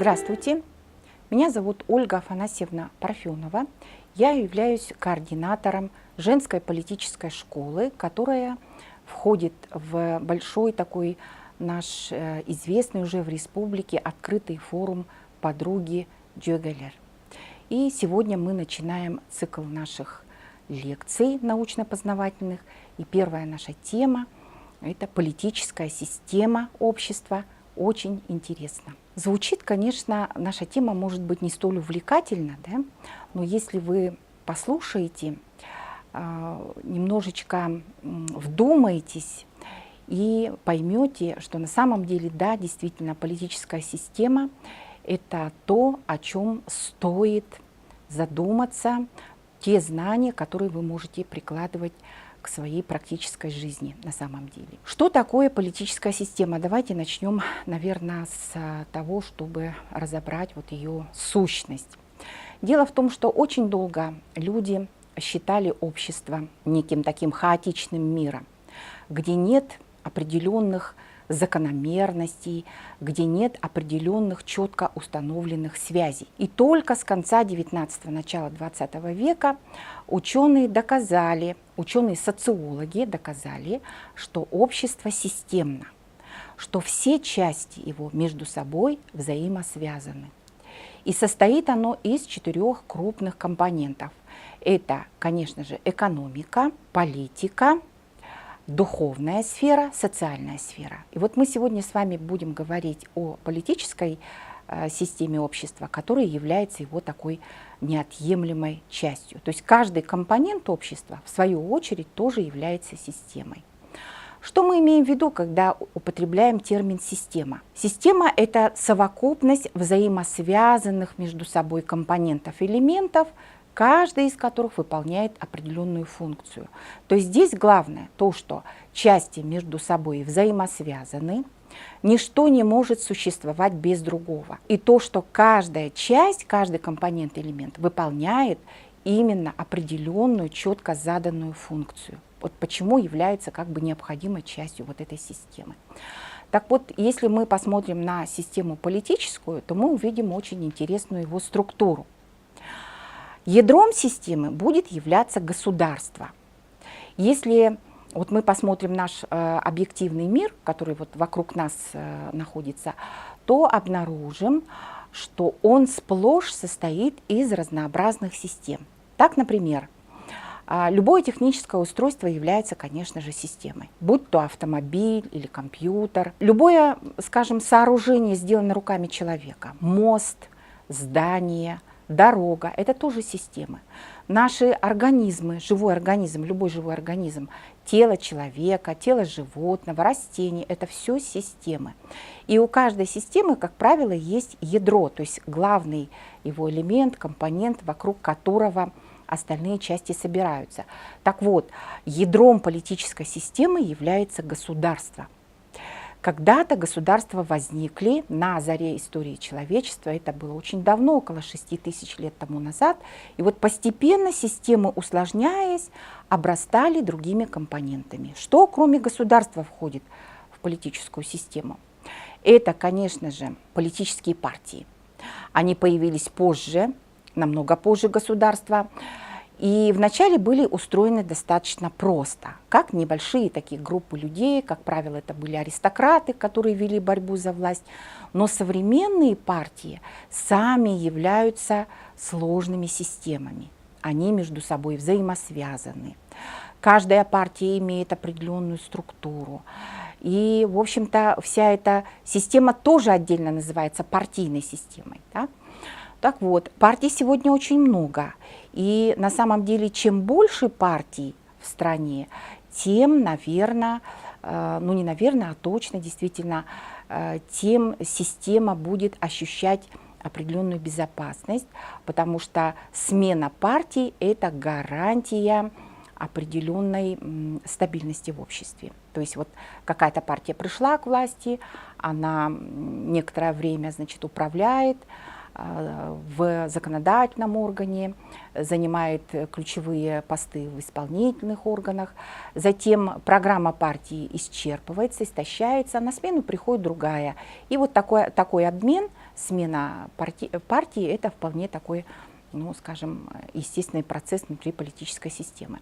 Здравствуйте, меня зовут Ольга Афанасьевна Парфенова. Я являюсь координатором женской политической школы, которая входит в большой такой наш известный уже в республике открытый форум «Подруги Дёгелер». И сегодня мы начинаем цикл наших лекций научно-познавательных. И первая наша тема – это политическая система общества. Очень интересно. Звучит, конечно, наша тема может быть не столь увлекательна, да? Но если вы послушаете, немножечко вдумаетесь и поймете, что на самом деле, да, действительно, политическая система – это то, о чем стоит задуматься, те знания, которые вы можете прикладывать к своей практической жизни на самом деле. Что такое политическая система? Давайте начнем, наверное, с того, чтобы разобрать вот ее сущность. Дело в том, что очень долго люди считали общество неким таким хаотичным миром, где нет определенных закономерностей, где нет определенных четко установленных связей. И только с конца 19-го, начала 20 века ученые-социологи доказали, что общество системно, что все части его между собой взаимосвязаны. И состоит оно из 4 крупных компонентов. Это, конечно же, экономика, политика, духовная сфера, социальная сфера. И вот мы сегодня с вами будем говорить о политической системе общества, которая является его такой неотъемлемой частью. То есть каждый компонент общества, в свою очередь, тоже является системой. Что мы имеем в виду, когда употребляем термин «система»? Система – это совокупность взаимосвязанных между собой компонентов, элементов, каждый из которых выполняет определенную функцию. То есть здесь главное то, что части между собой взаимосвязаны, ничто не может существовать без другого. И то, что каждая часть, каждый компонент, элемент выполняет именно определенную, четко заданную функцию. Вот почему является как бы необходимой частью вот этой системы. Так вот, если мы посмотрим на систему политическую, то мы увидим очень интересную его структуру. Ядром системы будет являться государство. Если вот мы посмотрим наш объективный мир, который вот вокруг нас находится, то обнаружим, что он сплошь состоит из разнообразных систем. Так, например, любое техническое устройство является, конечно же, системой. Будь то автомобиль или компьютер, любое, скажем, сооружение, сделанное руками человека, мост, здание, дорога – это тоже системы. Наши организмы, живой организм, любой живой организм, тело человека, тело животного, растений – это все системы. И у каждой системы, как правило, есть ядро, то есть главный его элемент, компонент, вокруг которого остальные части собираются. Так вот, ядром политической системы является государство. Когда-то государства возникли на заре истории человечества, это было очень давно, около 6000 лет тому назад, и вот постепенно системы, усложняясь, обрастали другими компонентами. Что кроме государства входит в политическую систему? Это, конечно же, политические партии. Они появились позже, намного позже государства. И вначале были устроены достаточно просто, как небольшие такие группы людей, как правило, это были аристократы, которые вели борьбу за власть. Но современные партии сами являются сложными системами, они между собой взаимосвязаны. Каждая партия имеет определенную структуру. И, в общем-то, вся эта система тоже отдельно называется партийной системой. Да? Так вот, партий сегодня очень много. И на самом деле, чем больше партий в стране, тем, наверное, ну не наверное, а точно, действительно, тем система будет ощущать определенную безопасность, потому что смена партий – это гарантия определенной стабильности в обществе. То есть вот какая-то партия пришла к власти, она некоторое время, значит, управляет, в законодательном органе, занимает ключевые посты в исполнительных органах. Затем программа партии исчерпывается, истощается, на смену приходит другая. И вот такой обмен смена партии – это вполне такой, ну, скажем, естественный процесс внутри политической системы.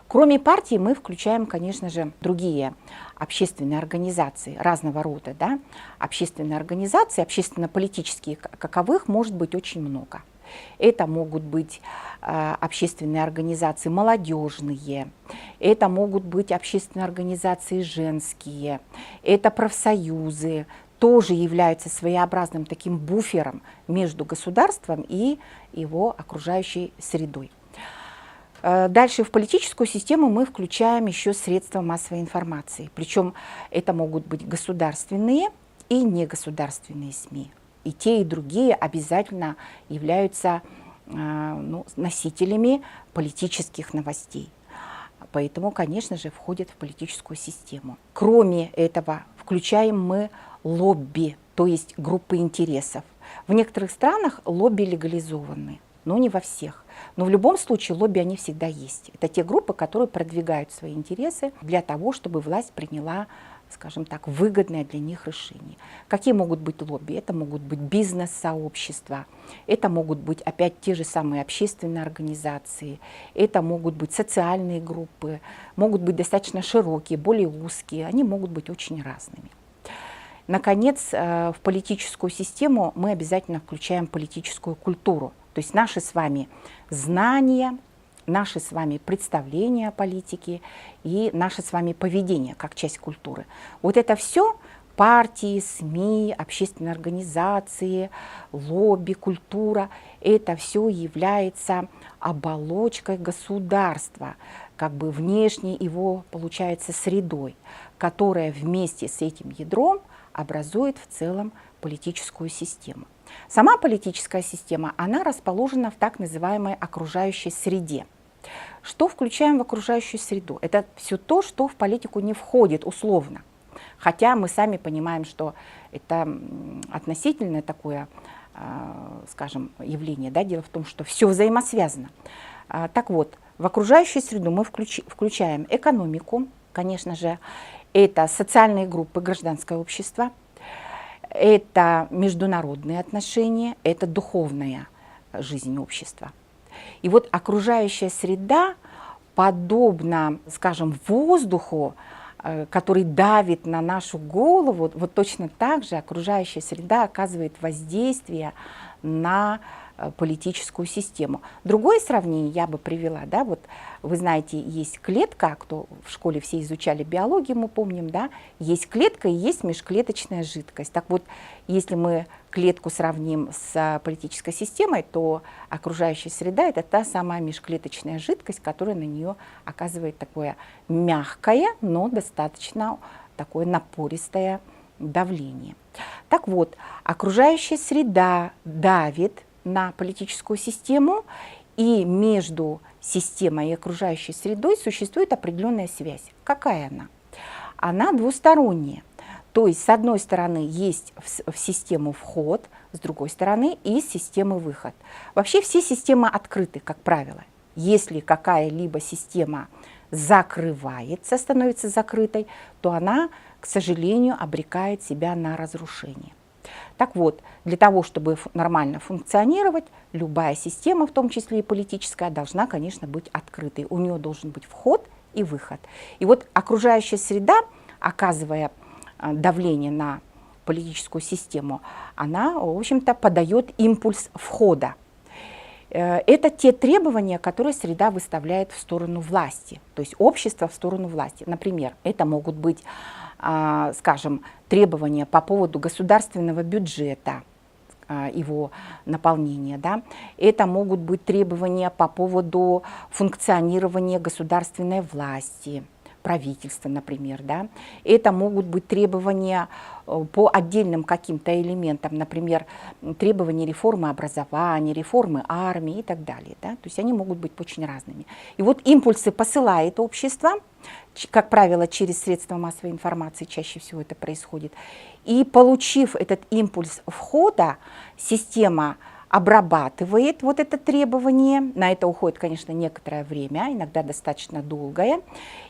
Кроме партии мы включаем, конечно же, другие общественные организации разного рода. Да? Общественные организации, общественно-политические, каковых может быть очень много. Это могут быть общественные организации молодежные, это могут быть общественные организации женские, это профсоюзы, тоже являются своеобразным таким буфером между государством и его окружающей средой. Дальше в политическую систему мы включаем еще средства массовой информации. Причем это могут быть государственные и негосударственные СМИ. И те, и другие обязательно являются носителями политических новостей. Поэтому, конечно же, входят в политическую систему. Кроме этого, включаем мы лобби, то есть группы интересов. В некоторых странах лобби легализованы, но не во всех. Но в любом случае лобби они всегда есть. Это те группы, которые продвигают свои интересы для того, чтобы власть приняла, скажем так, выгодное для них решение. Какие могут быть лобби? Это могут быть бизнес-сообщества, это могут быть опять те же самые общественные организации, это могут быть социальные группы, могут быть достаточно широкие, более узкие, они могут быть очень разными. Наконец, в политическую систему мы обязательно включаем политическую культуру, то есть наши с вами знания, наши с вами представления о политике и наше с вами поведение как часть культуры. Вот это все партии, СМИ, общественные организации, лобби, культура, это все является оболочкой государства, как бы внешней его, получается, средой, которая вместе с этим ядром образует в целом политическую систему. Сама политическая система, она расположена в так называемой окружающей среде. Что включаем в окружающую среду? Это все то, что в политику не входит условно. Хотя мы сами понимаем, что это относительное такое, скажем, явление. Да? Дело в том, что все взаимосвязано. Так вот, в окружающую среду мы включаем экономику, конечно же, это социальные группы, гражданское общество, это международные отношения, это духовная жизнь общества. И вот окружающая среда, подобно, скажем, воздуху, который давит на нашу голову, вот точно так же окружающая среда оказывает воздействие на политическую систему. Другое сравнение я бы привела, да, вот вы знаете, есть клетка, кто в школе все изучали биологию, мы помним, да, есть клетка и есть межклеточная жидкость. Так вот, если мы клетку сравним с политической системой, то окружающая среда – это та самая межклеточная жидкость, которая на нее оказывает такое мягкое, но достаточно такое напористое давление. Так вот, окружающая среда давит на политическую систему, и между системой и окружающей средой существует определенная связь. Какая она? Она двусторонняя. То есть, с одной стороны, есть в систему вход, с другой стороны, из системы выход. Вообще все системы открыты, как правило. Если какая-либо система закрывается, становится закрытой, то она, к сожалению, обрекает себя на разрушение. Так вот, для того, чтобы нормально функционировать, любая система, в том числе и политическая, должна, конечно, быть открытой. У нее должен быть вход и выход. И вот окружающая среда, оказывая давление на политическую систему, она, в общем-то, подает импульс входа. Это те требования, которые среда выставляет в сторону власти, то есть общество в сторону власти. Например, это могут быть, скажем, требования по поводу государственного бюджета, его наполнения. Да? Это могут быть требования по поводу функционирования государственной власти, правительства, например. Да? Это могут быть требования по отдельным каким-то элементам, например, требования реформы образования, реформы армии и так далее. Да? То есть они могут быть очень разными. И вот импульсы посылает общество, как правило, через средства массовой информации, чаще всего это происходит. И получив этот импульс входа, система обрабатывает вот это требование, на это уходит, конечно, некоторое время, иногда достаточно долгое,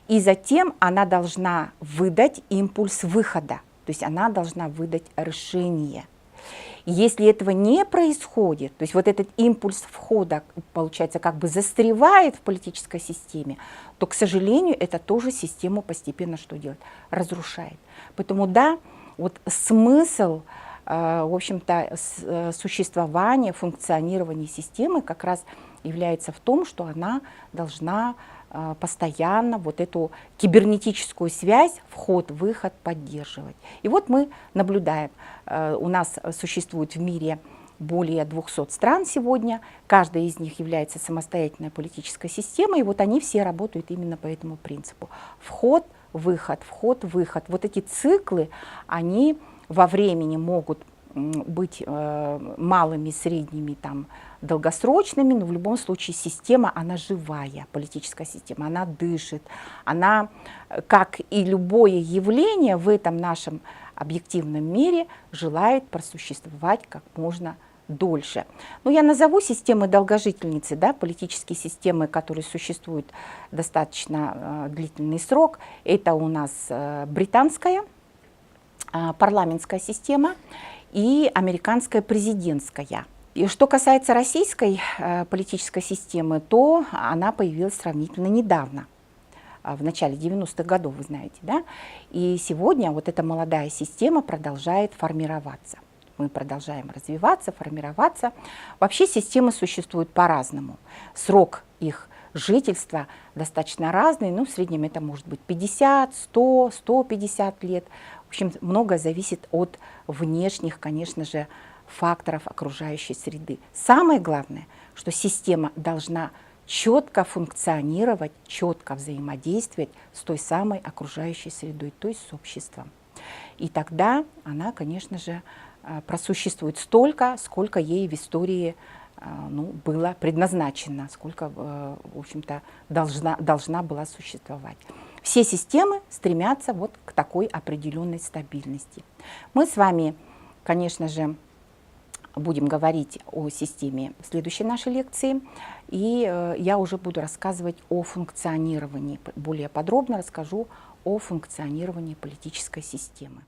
и затем она должна выдать импульс выхода, то есть она должна выдать решение. Если этого не происходит, то есть вот этот импульс входа, получается, как бы застревает в политической системе, то, к сожалению, это тоже систему постепенно что делает? Разрушает. Поэтому да, вот смысл, в общем-то, существования, функционирования системы как раз является в том, что она должна постоянно вот эту кибернетическую связь, вход-выход поддерживать. И вот мы наблюдаем, у нас существует в мире более 200 стран сегодня, каждая из них является самостоятельной политической системой, и вот они все работают именно по этому принципу. Вход-выход, вход-выход. Вот эти циклы, они во времени могут быть малыми, средними, там, долгосрочными, но в любом случае система, она живая, политическая система, она дышит, она, как и любое явление в этом нашем объективном мире, желает просуществовать как можно дольше. Но я назову системы долгожительницы, да, политические системы, которые существуют достаточно длительный срок. Это у нас британская парламентская система и американская президентская. И что касается российской политической системы, то она появилась сравнительно недавно, в начале 90-х годов, вы знаете, да? И сегодня вот эта молодая система продолжает формироваться. Мы продолжаем развиваться, формироваться. Вообще системы существуют по-разному. Срок их жительства достаточно разный, но в среднем это может быть 50, 100, 150 лет. В общем, многое зависит от внешних, конечно же, факторов окружающей среды. Самое главное, что система должна четко функционировать, четко взаимодействовать с той самой окружающей средой, то есть с обществом. И тогда она, конечно же, просуществует столько, сколько ей в истории было предназначено, сколько, в общем-то, должна была существовать. Все системы стремятся вот к такой определенной стабильности. Мы с вами, конечно же, будем говорить о системе в следующей нашей лекции, и я уже буду рассказывать о функционировании, более подробно расскажу о функционировании политической системы.